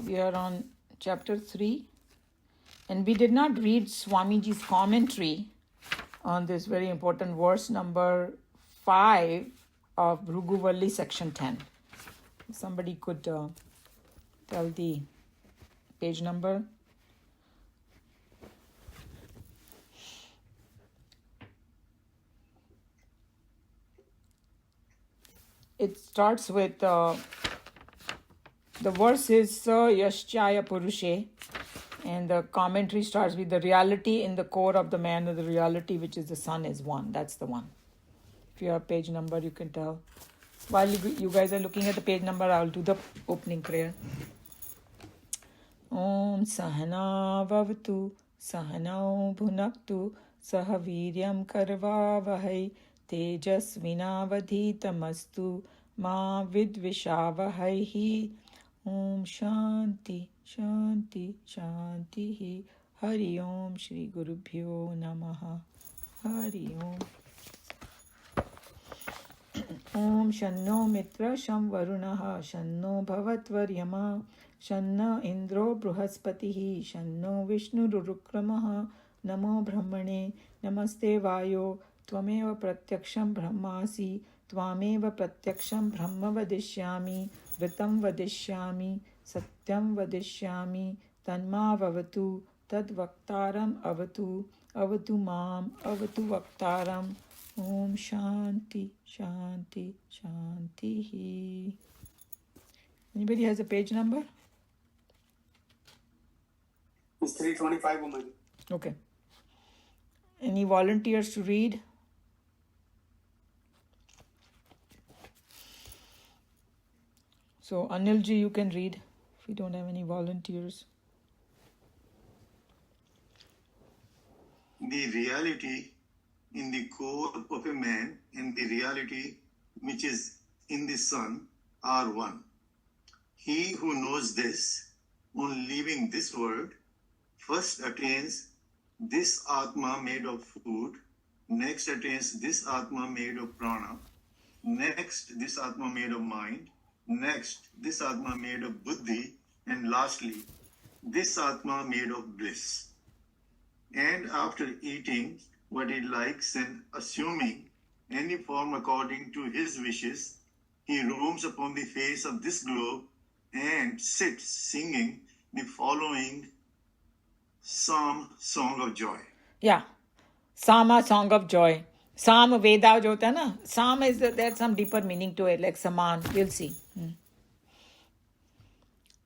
We are on chapter 3, and we did not read Swamiji's commentary on this very important verse number 5 of Bhruguvalli section 10. Somebody could tell the page number. It starts with the verse is Yaschaya Purushe, and the commentary starts with the reality in the core of the man, or the reality which is the sun is one. That's the one. If you have page number, you can tell. While you guys are looking at the page number, I'll do the opening prayer. Om Sahana Vavatu Sahanau Bhunaktu Sahaviryam Karva Vahai Tejasvinavadhitamastu Ma Vidvishavahaihi. Om Shanti Shanti Shanti Hari Om Shri Gurubhyo Namaha. Hari Om. Om Shanno Mitra Sham Varunaha Shanno Bhavatvaryama Shanna Indro Bruhaspatihi Shanno Vishnu Rurukramaha Namo Brahmane Namaste Vayo Tvameva Pratyaksham Brahmasi Tvameva Pratyaksham Brahma Vadishyami Vritam Vadishyami Satyam Vadishyami Tanma Vavatu Tad Vaktaram Avatu Avatu Mam Avatu Vaktaram. Om Shanti Shanti Shanti. Anybody has a page number? It's 325, woman. Okay. Any volunteers to read? So Anilji, you can read if we don't have any volunteers. The reality in the core of a man and the reality which is in the sun are one. He who knows this, on leaving this world, first attains this Atma made of food, next attains this Atma made of prana, next this Atma made of mind, next this Atma made of buddhi, and lastly this Atma made of bliss. And after eating what he likes and assuming any form according to his wishes, he roams upon the face of this globe and sits singing the following Psalm, Song of Joy. Yeah. Sama, Song of Joy. Sam Veda jo hota hai na. Sam is there's some deeper meaning to it, like Saman. You'll see.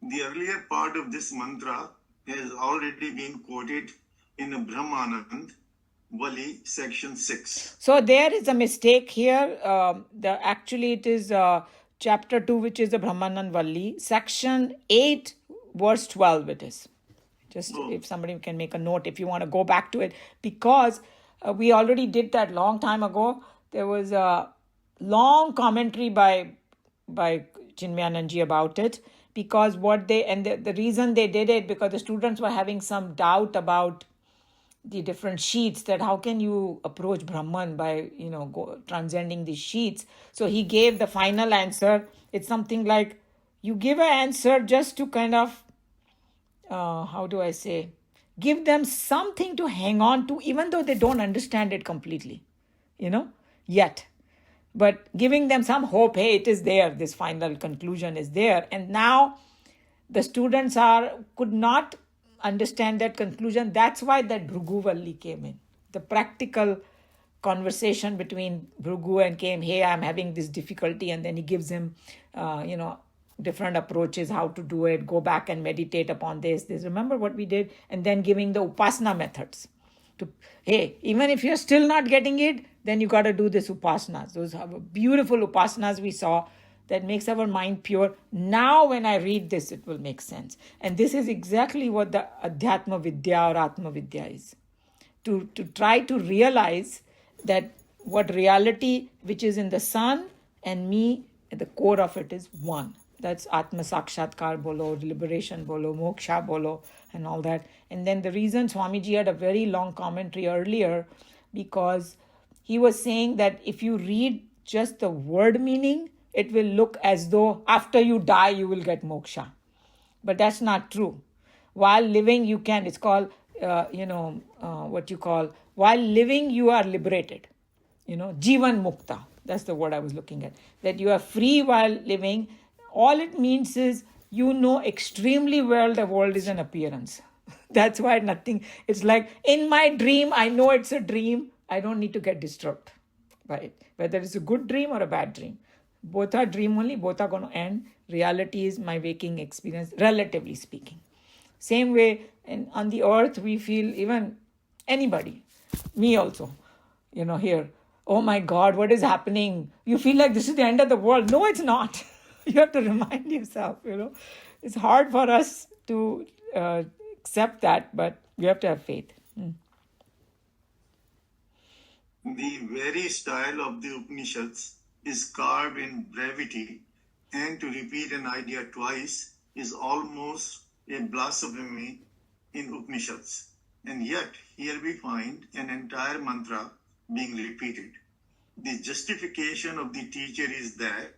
The earlier part of this mantra has already been quoted in Brahmanand Vali section 6. So there is a mistake here. Actually it is chapter 2, which is the Brahmanan Valli. Section 8, verse 12 it is. Just if somebody can make a note if you want to go back to it. Because we already did that long time ago. There was a long commentary by Chinmayananji about it. Because the reason they did it, because the students were having some doubt about the different sheets, that how can you approach Brahman by, transcending these sheets. So he gave the final answer. It's something like, you give an answer just to kind of, give them something to hang on to, even though they don't understand it completely, yet. But giving them some hope, hey, it is there, this final conclusion is there. And now the students could not understand that conclusion. That's why that Bhruguvalli came in. The practical conversation between Bhrugu and came, hey, I'm having this difficulty. And then he gives him, different approaches, how to do it, go back and meditate upon this. Remember what we did? And then giving the Upasana methods. Hey, even if you're still not getting it, then you got to do this Upasanas. Those are beautiful Upasanas we saw that makes our mind pure. Now when I read this, it will make sense. And this is exactly what the Adhyatma Vidya or Atma Vidya is. To try to realize that what reality which is in the sun and me, at the core of it is one. That's Atma Sakshatkar bolo, liberation bolo, moksha bolo, and all that. And then the reason Swamiji had a very long commentary earlier, because he was saying that if you read just the word meaning, it will look as though after you die, you will get moksha. But that's not true. While living, you can. It's called, what you call, while living, you are liberated. Jivan mukta. That's the word I was looking at. That you are free while living. All it means is you know extremely well the world is an appearance. That's why nothing, it's like in my dream, I know it's a dream. I don't need to get disturbed by it. Whether it's a good dream or a bad dream. Both are dream only, both are going to end. Reality is my waking experience, relatively speaking. Same way, on the earth, we feel even anybody, me also, here, oh my God, what is happening? You feel like this is the end of the world. No, it's not. You have to remind yourself, It's hard for us to accept that, but you have to have faith. The very style of the Upanishads is carved in brevity, and to repeat an idea twice is almost a blasphemy in Upanishads. And yet, here we find an entire mantra being repeated. The justification of the teacher is that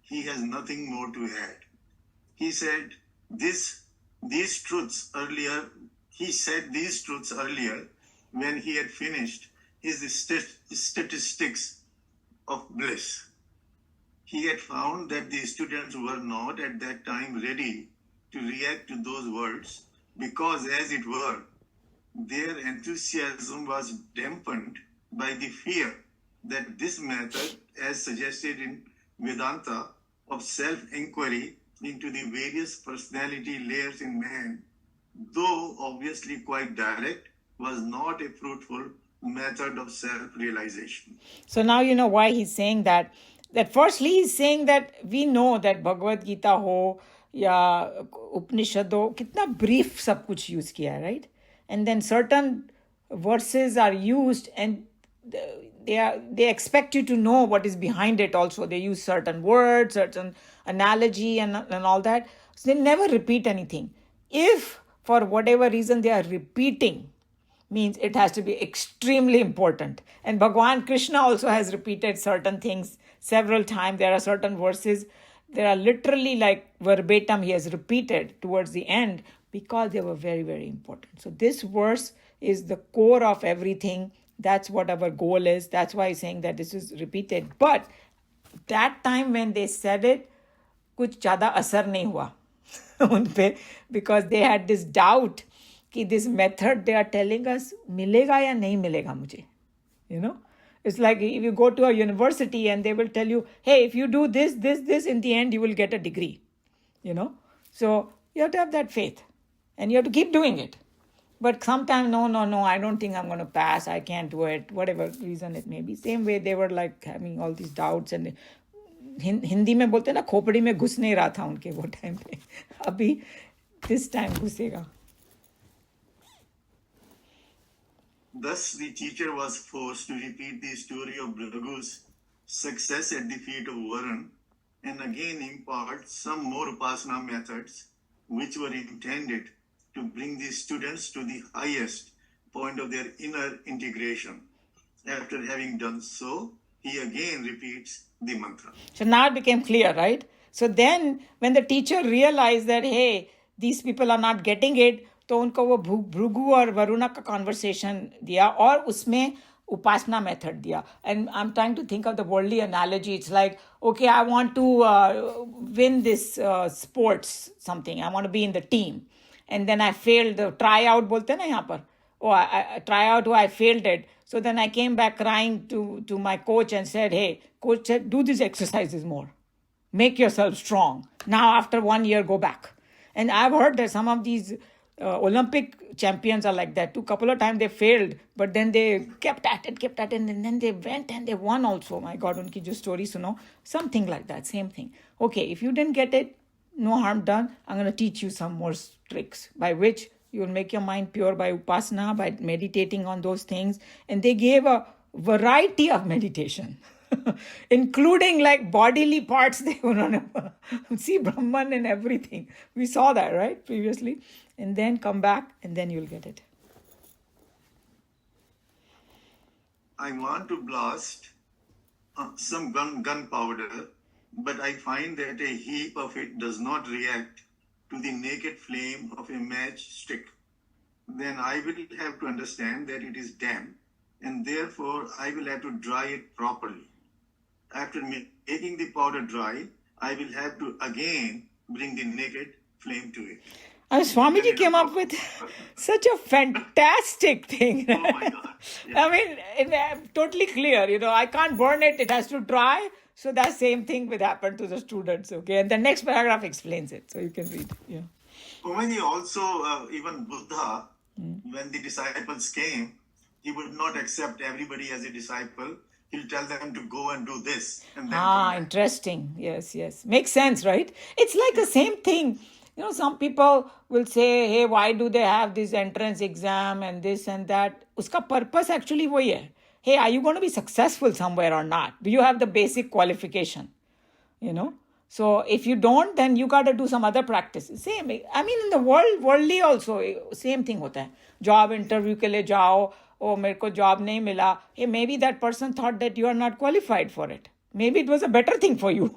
he has nothing more to add. He said these truths earlier. He said these truths earlier when he had finished his statistics of bliss. He had found that the students were not at that time ready to react to those words because, as it were, their enthusiasm was dampened by the fear that this method, as suggested in Vedanta, of self-inquiry into the various personality layers in man, though obviously quite direct, was not a fruitful method of self-realization. So now you know why he's saying that. That firstly he's saying that we know that Bhagavad Gita ho ya Upanishad ho, kitna brief sab kuch use kiya hai, right? And then certain verses are used and they expect you to know what is behind it also. They use certain words, certain analogy and all that. So they never repeat anything. If for whatever reason they are repeating, means it has to be extremely important. And Bhagwan Krishna also has repeated certain things several times. There are certain verses, there are literally like verbatim he has repeated towards the end because they were very, very important. So this verse is the core of everything. That's what our goal is. That's why he's saying that this is repeated. But that time when they said it, कुछ ज़्यादा असर नहीं हुआ उन पे, because they had this doubt कि this method they are telling us मिलेगा या नहीं मिलेगा मुझे. It's like if you go to a university and they will tell you, hey, if you do this, in the end you will get a degree. So you have to have that faith and you have to keep doing it. But sometimes, no, I don't think I'm going to pass. I can't do it, whatever reason it may be. Same way they were like having all these doubts. And Hindi में बोलते ना खोपड़ी में घुस नहीं रहा था उनके वो टाइम पे. अभी this time घुसेगा. Thus, the teacher was forced to repeat the story of Bhragu's success at the feet of Varun and again impart some more Upasana methods which were intended to bring the students to the highest point of their inner integration. After having done so, he again repeats the mantra. So now it became clear, right? So then when the teacher realized that, hey, these people are not getting it, तो उनको वो भृगु और वरुणा का conversation दिया और उसमें upasana method दिया. And I'm trying to think of the worldly analogy. It's like, okay, I want to win this sports something. I want to be in the team. And then I failed the tryout, बोलते ना यहाँ पर. Oh, I tryout, I failed it. So then I came back crying to my coach and said, hey, coach said, do these exercises more. Make yourself strong. Now after 1 year, go back. And I've heard that some of these Olympic champions are like that too. Couple of times they failed, but then they kept at it, and then they went and they won also. My God, unki jo story suno, something like that, same thing. Okay, if you didn't get it, no harm done. I'm going to teach you some more tricks by which you will make your mind pure by upasana, by meditating on those things. And they gave a variety of meditation, including like bodily parts. They were see Brahman and everything. We saw that, right, previously. And then come back and then you'll get it. I want to blast some gunpowder, but I find that a heap of it does not react to the naked flame of a matchstick, then I will have to understand that it is damp, and therefore I will have to dry it properly. After making the powder dry, I will have to again bring the naked flame to it. Swamiji came up with such a fantastic thing. Oh my God. Yeah. I mean, totally clear. I can't burn it. It has to dry. So that same thing will happen to the students. Okay. And the next paragraph explains it. So you can read. Yeah. Umaji, also, even Buddha, when the disciples came, he would not accept everybody as a disciple. He'll tell them to go and do this. And then come back. Interesting. Yes, yes. Makes sense, right? It's like the same thing. Some people will say, hey, why do they have this entrance exam and this and that? Uska purpose actually wohi hai. Hey, are you going to be successful somewhere or not? Do you have the basic qualification? So if you don't, then you got to do some other practices. Same. I mean, in the worldly also, same thing hota hai. Job interview ke liye jao, oh, mere ko job nahi mila. Hey, maybe that person thought that you are not qualified for it. Maybe it was a better thing for you.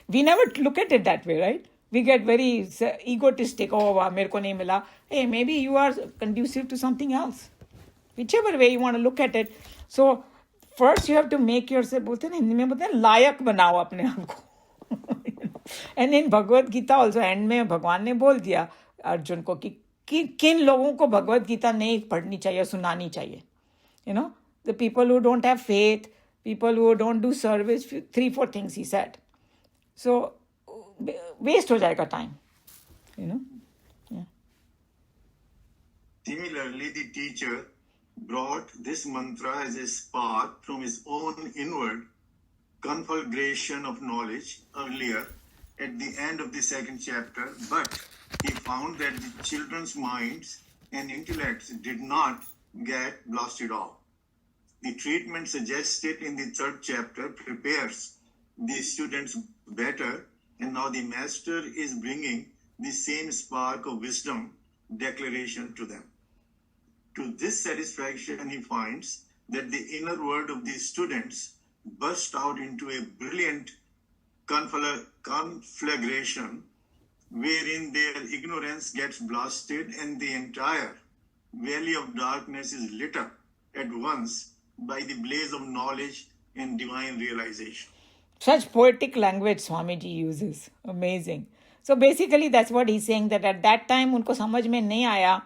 We never look at it that way, right? We get very egotistic. Oh, mere ko nahi mila. Hey, maybe you are conducive to something else. Whichever way you want to look at it. So, first you have to make yourself, बोलते हैं हिंदी में बोलते हैं लायक बनाओ अपने आप को. And in Bhagavad Gita also, end में भगवान ने बोल दिया अर्जुन को कि किन लोगों को भगवद गीता नहीं पढ़नी चाहिए, सुनानी चाहिए. The people who don't have faith, people who don't do service, 3-4 things he said. So, waste हो जाएगा time. Yeah. Similarly, the teacher brought this mantra as a spark from his own inward conflagration of knowledge earlier at the end of the second chapter, but he found that the children's minds and intellects did not get blasted off. The treatment suggested in the third chapter prepares the students better, and now the master is bringing the same spark of wisdom declaration to them. To this satisfaction, he finds that the inner world of the students burst out into a brilliant conflagration wherein their ignorance gets blasted and the entire valley of darkness is lit up at once by the blaze of knowledge and divine realization. Such poetic language Swamiji uses. Amazing. So basically that's what he's saying, that at that time unko samajh mein nahi aaya,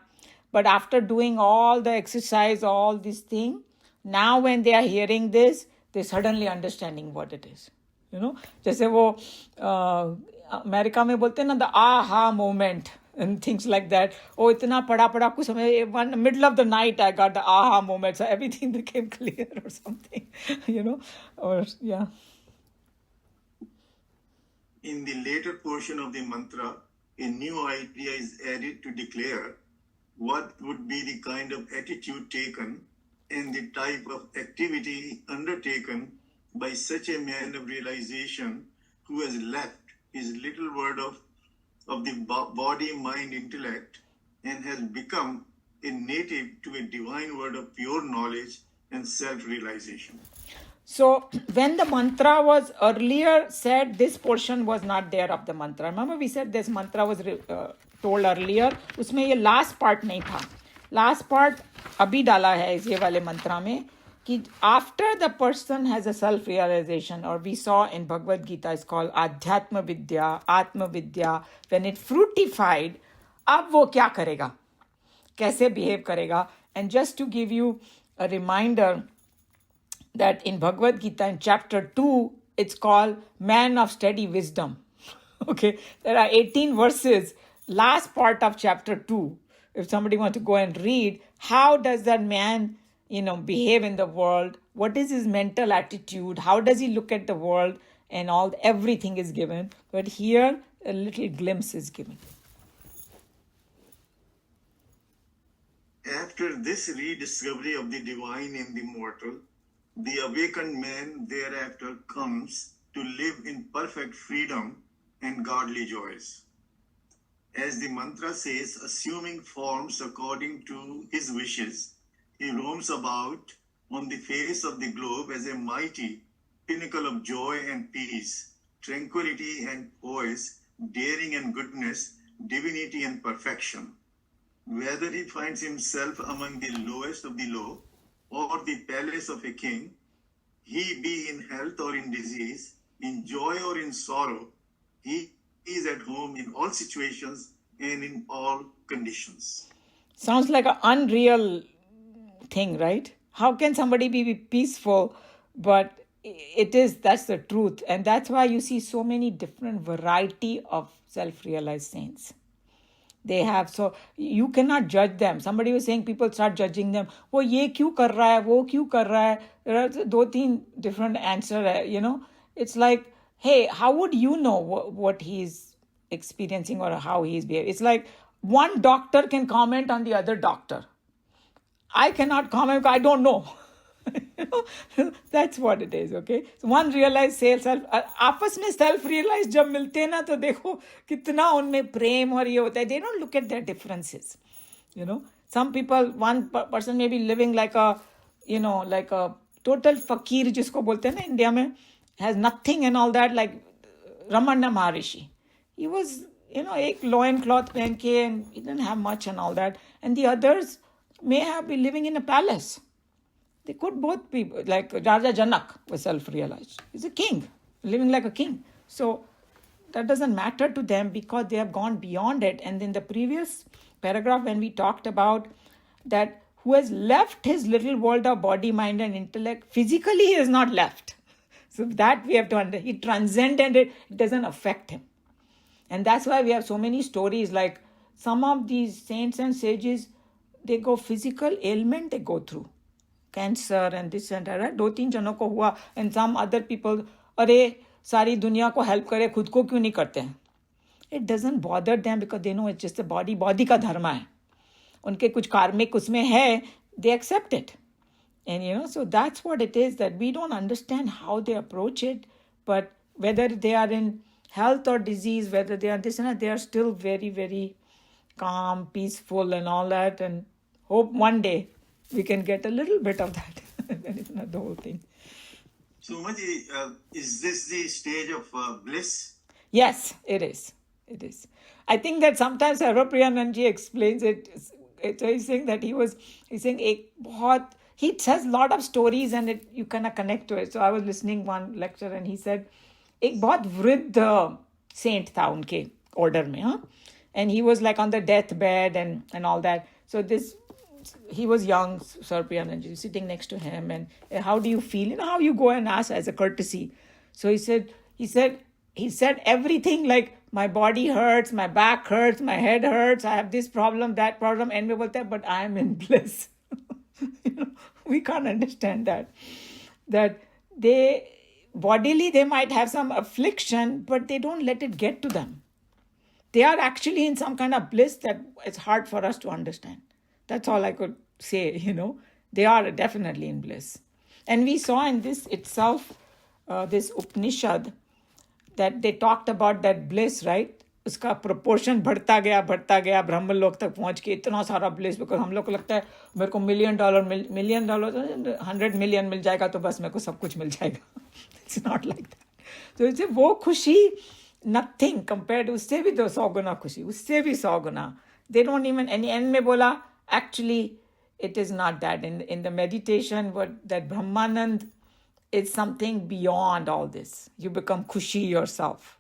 but after doing all the exercise, all this thing, now when they are hearing this, they're suddenly understanding what it is. जैसे वो America में बोलते हैं ना, the aha moment and things like that. Oh, इतना पढ़ा कुछ समय, one middle of the night I got the aha moment, so everything became clear or something, or yeah. In the later portion of the mantra, a new idea is added to declare what would be the kind of attitude taken and the type of activity undertaken by such a man of realization who has left his little world of the body, mind, intellect, and has become a native to a divine world of pure knowledge and self-realization. So when the mantra was earlier said, this portion was not there of the mantra. Remember we said this mantra was told earlier. उसमें ये last part नहीं था. Last part अभी डाला है इस ये वाले mantra में कि after the person has a self-realization, or we saw in Bhagavad Gita, it's called Adhyatma Vidya, Atma Vidya, when it fructified, अब वो क्या करेगा? कैसे behave करेगा? And just to give you a reminder, that in Bhagavad Gita in chapter 2, it's called Man of Steady Wisdom. Okay, there are 18 verses, last part of chapter 2. If somebody wants to go and read, how does that man, behave in the world? What is his mental attitude? How does he look at the world? And everything is given. But here, a little glimpse is given. After this rediscovery of the divine in the mortal, the awakened man thereafter comes to live in perfect freedom and godly joys. As the mantra says, assuming forms according to his wishes, he roams about on the face of the globe as a mighty pinnacle of joy and peace, tranquility and poise, daring and goodness, divinity and perfection. Whether he finds himself among the lowest of the low or the palace of a king, he be in health or in disease, in joy or in sorrow, he is at home in all situations and in all conditions. Sounds like an unreal thing, right? How can somebody be peaceful? But that's the truth. And that's why you see so many different variety of self-realized saints. They have, so you cannot judge them. Somebody was saying people start judging them. वो ये क्यों कर रहा है, वो क्यों कर रहा है? There are 2-3 different answers, It's like, hey, how would you know what he's experiencing or how he's behaving? It's like one doctor can comment on the other doctor. I cannot comment because I don't know. That's what it is, okay? So one realized self, आपस में self realized जब मिलते हैं ना तो देखो कितना उनमें प्रेम और ये होता है. They don't look at their differences. Some people, one person may be living like a total fakir जिसको बोलते हैं ना इंडिया में, has nothing and all that, like Ramana Maharishi. He was, एक loin cloth पहन के, and he didn't have much and all that. And the others may have been living in a palace. They could both be, like Raja Janak was self-realized. He's a king, living like a king. So that doesn't matter to them because they have gone beyond it. And in the previous paragraph, when we talked about that who has left his little world of body, mind, and intellect, physically he is not left. So that we have to understand. He transcended it. It doesn't affect him. And that's why we have so many stories, like some of these saints and sages, they go physical ailment, they go through. Cancer and this and that, right? 2-3 जनों को हुआ, and some other people, अरे सारी दुनिया को help करे, खुद को क्यों नहीं करते हैं? It doesn't bother them because they know it's just a body का धर्म है. उनके कुछ कार्मिक उसमें है, they accept it. And so that's what it is, that we don't understand how they approach it, but whether they are in health or disease, whether they are this and that, they are still very, very calm, peaceful and all that, and hope one day we can get a little bit of that. That is not the whole thing. So, Umaji, is this the stage of bliss? Yes, it is. It is. I think that sometimes Sarvapriyananji explains it. So he's saying that he's saying he says a lot of stories and you kind of connect to it. So I was listening one lecture and he said, एक बहुत वृद्ध saint था उनके order में, huh? And he was like on the deathbed and all that. So he was young, Sarvapriyananji, sitting next to him, and how do you feel? How you go and ask as a courtesy. So he said everything, like my body hurts, my back hurts, my head hurts, I have this problem, that problem, and we bolte, but I am in bliss. We can't understand that. That bodily they might have some affliction, but they don't let it get to them. They are actually in some kind of bliss that it's hard for us to understand. That's all I could say, They are definitely in bliss. And we saw in this itself, this Upanishad, that they talked about that bliss, right? उसका proportion बढ़ता गया ब्रह्मलोक तक पहुंच के इतना सारा bliss, because हम लोग को लगता है मेरे को $1 million 100 million मिल जाएगा तो बस मेरे को सब कुछ मिल जाएगा. It's not like that. तो इससे वो खुशी, nothing compared to, उससे भी 100 गुना खुशी, उससे भी 100 गुना. They don't even, end में बोला, actually it is not that. In the meditation, that Brahmanand is something beyond all this. You become khushi yourself.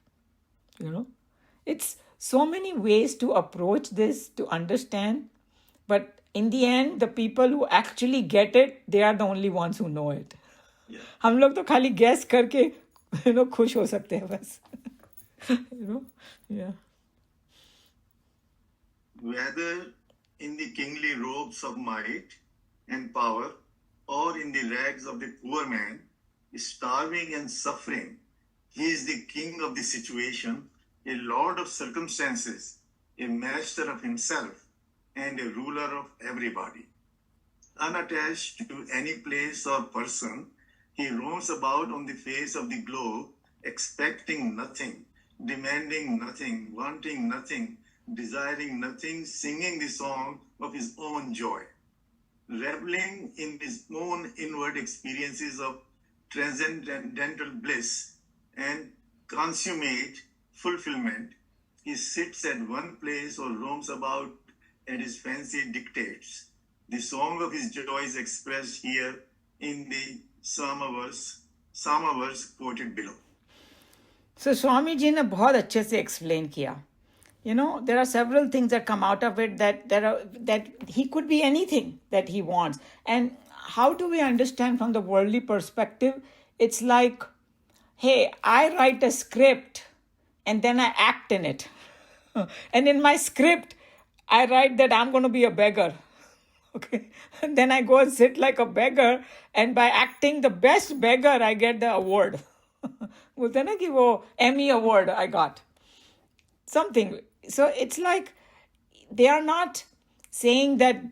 It's so many ways to approach this, to understand. But in the end, the people who actually get it, they are the only ones who know it. Yeah. हम लोग तो खाली guess करके खुश हो सकते हैं बस. Yeah. Whether in the kingly robes of might and power, or in the rags of the poor man, starving and suffering, he is the king of the situation, a lord of circumstances, a master of himself, and a ruler of everybody. Unattached to any place or person, he roams about on the face of the globe, expecting nothing, demanding nothing, wanting nothing, desiring nothing, singing the song of his own joy. Reveling in his own inward experiences of transcendental bliss and consummate fulfillment, he sits at one place or roams about at his fancy dictates. The song of his joy is expressed here in the Samaverse quoted below. So Swami Ji ने बहुत अच्छे से explain किया. You know, there are several things that come out of it that he could be anything that he wants. And how do we understand from the worldly perspective? It's like, hey, I write a script and then I act in it. And in my script, I write that I'm going to be a beggar. Okay. And then I go and sit like a beggar, and by acting the best beggar, I get the award. बोलते ना कि वो Emmy award I got. Something. So it's like they are not saying that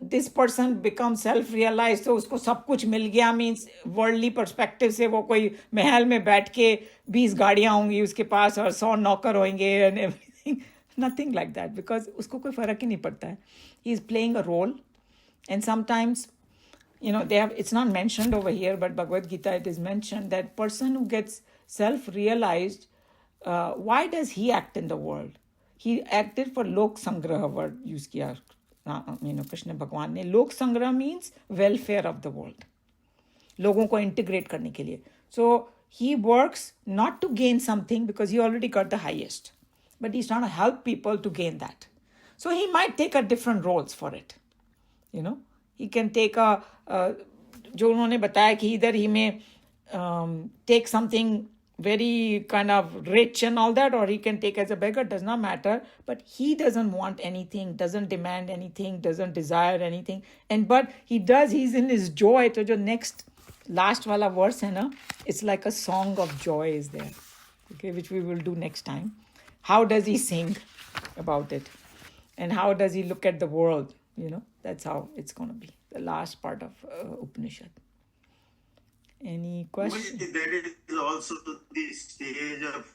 this person becomes self-realized, so उसको सब कुछ मिल गया, means worldly perspective से वो कोई महल में बैठ के 20 गाड़ियाँ होंगी उसके पास और 100 नौकर होंगे and everything. Nothing like that, because उसको कोई फर्क ही नहीं पड़ता है. He is playing a role, and sometimes, you know, it's not mentioned over here, but Bhagavad Gita it is mentioned that person who gets self-realized, why does he act in the world? He acted for Lok Sangraha word use kiya, Krishna Bhagwan ne. Lok Sangraha means welfare of the world. लोगों को integrate करने के लिए. So he works not to gain something because he already got the highest, but he's trying to help people to gain that. So he might take a different roles for it. You know, he can take a जो उन्होंने बताया कि either he may take something very kind of rich and all that, or he can take as a beggar, does not matter. But he doesn't want anything, doesn't demand anything, doesn't desire anything. And but he's in his joy. So the next last wala verse hai na, it's like a song of joy is there, okay, which we will do next time. How does he sing about it? And how does he look at the world? You know, that's how it's going to be, the last part of Upanishad. Any questions? That is also the stage of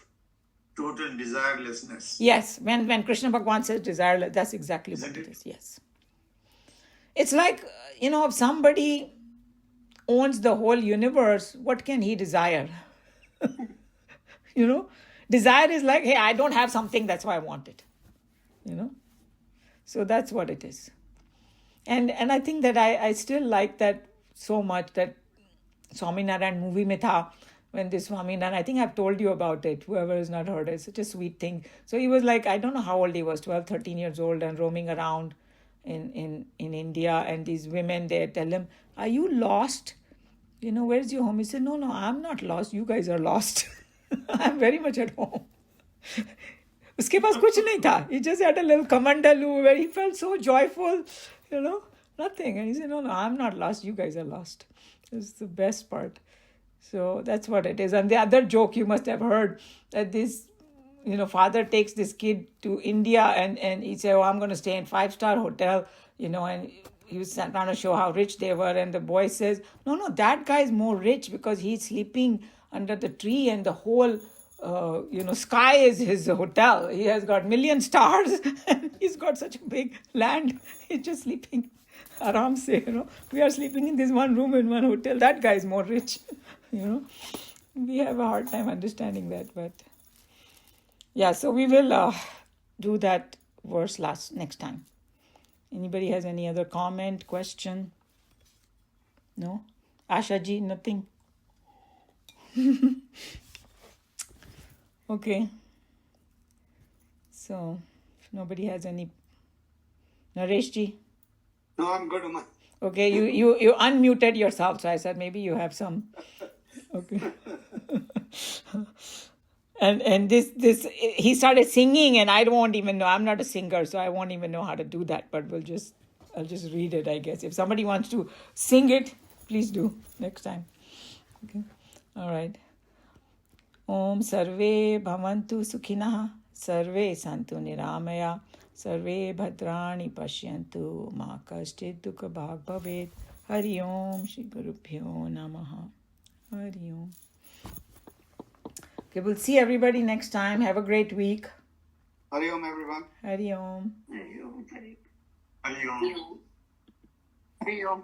total desirelessness. Yes, when Krishna Bhagwan says desireless, that's exactly what it is. Yes. It's like, you know, if somebody owns the whole universe, what can he desire? You know, desire is like, hey, I don't have something, that's why I want it. You know, so that's what it is. And I think that I still like that so much, that Swaminarayan movie mein tha, when this Swaminarayan, I think I've told you about it, whoever has not heard it, it's such a sweet thing. So he was like, I don't know how old he was, 12, 13 years old, and roaming around in India, and these women, they tell him, are you lost? You know, where's your home? He said, no, I'm not lost, you guys are lost. I'm very much at home. उसके पास कुछ नहीं था. He just had a little kamandalu where he felt so joyful, you know, nothing. And he said, no, I'm not lost, you guys are lost. It's the best part. So that's what it is. And the other joke you must have heard, that this, you know, father takes this kid to India and he said, oh, I'm going to stay in 5-star hotel, you know, and he was trying to show how rich they were. And the boy says, no, that guy is more rich because he's sleeping under the tree and the whole, sky is his hotel. He has got 1,000,000 stars and he's got such a big land. He's just sleeping. Aram se, you know, we are sleeping in this one room in one hotel. That guy is more rich, you know. We have a hard time understanding that, but yeah. So we will do that verse next time. Anybody has any other comment, question? No, Asha ji, nothing. Okay. So if nobody has any, Naresh ji. No, I'm good, Uma. Okay, you unmuted yourself, so I said maybe you have some. Okay. and this he started singing, and I won't even know. I'm not a singer, so I won't even know how to do that. But I'll just read it, I guess. If somebody wants to sing it, please do next time. Okay. All right. Om Sarve Bhavantu Sukhinah Sarve Santu Niramaya Sarve Bhadrani Pashyantu Ma Kashchit Dukha Bhag Bhavet. Hari Om Shri Gurubhyo Namaha. Hari Om. Okay, we'll see everybody next time. Have a great week. Hari Om, everyone. Hari Om. Hari Om. Hari Om.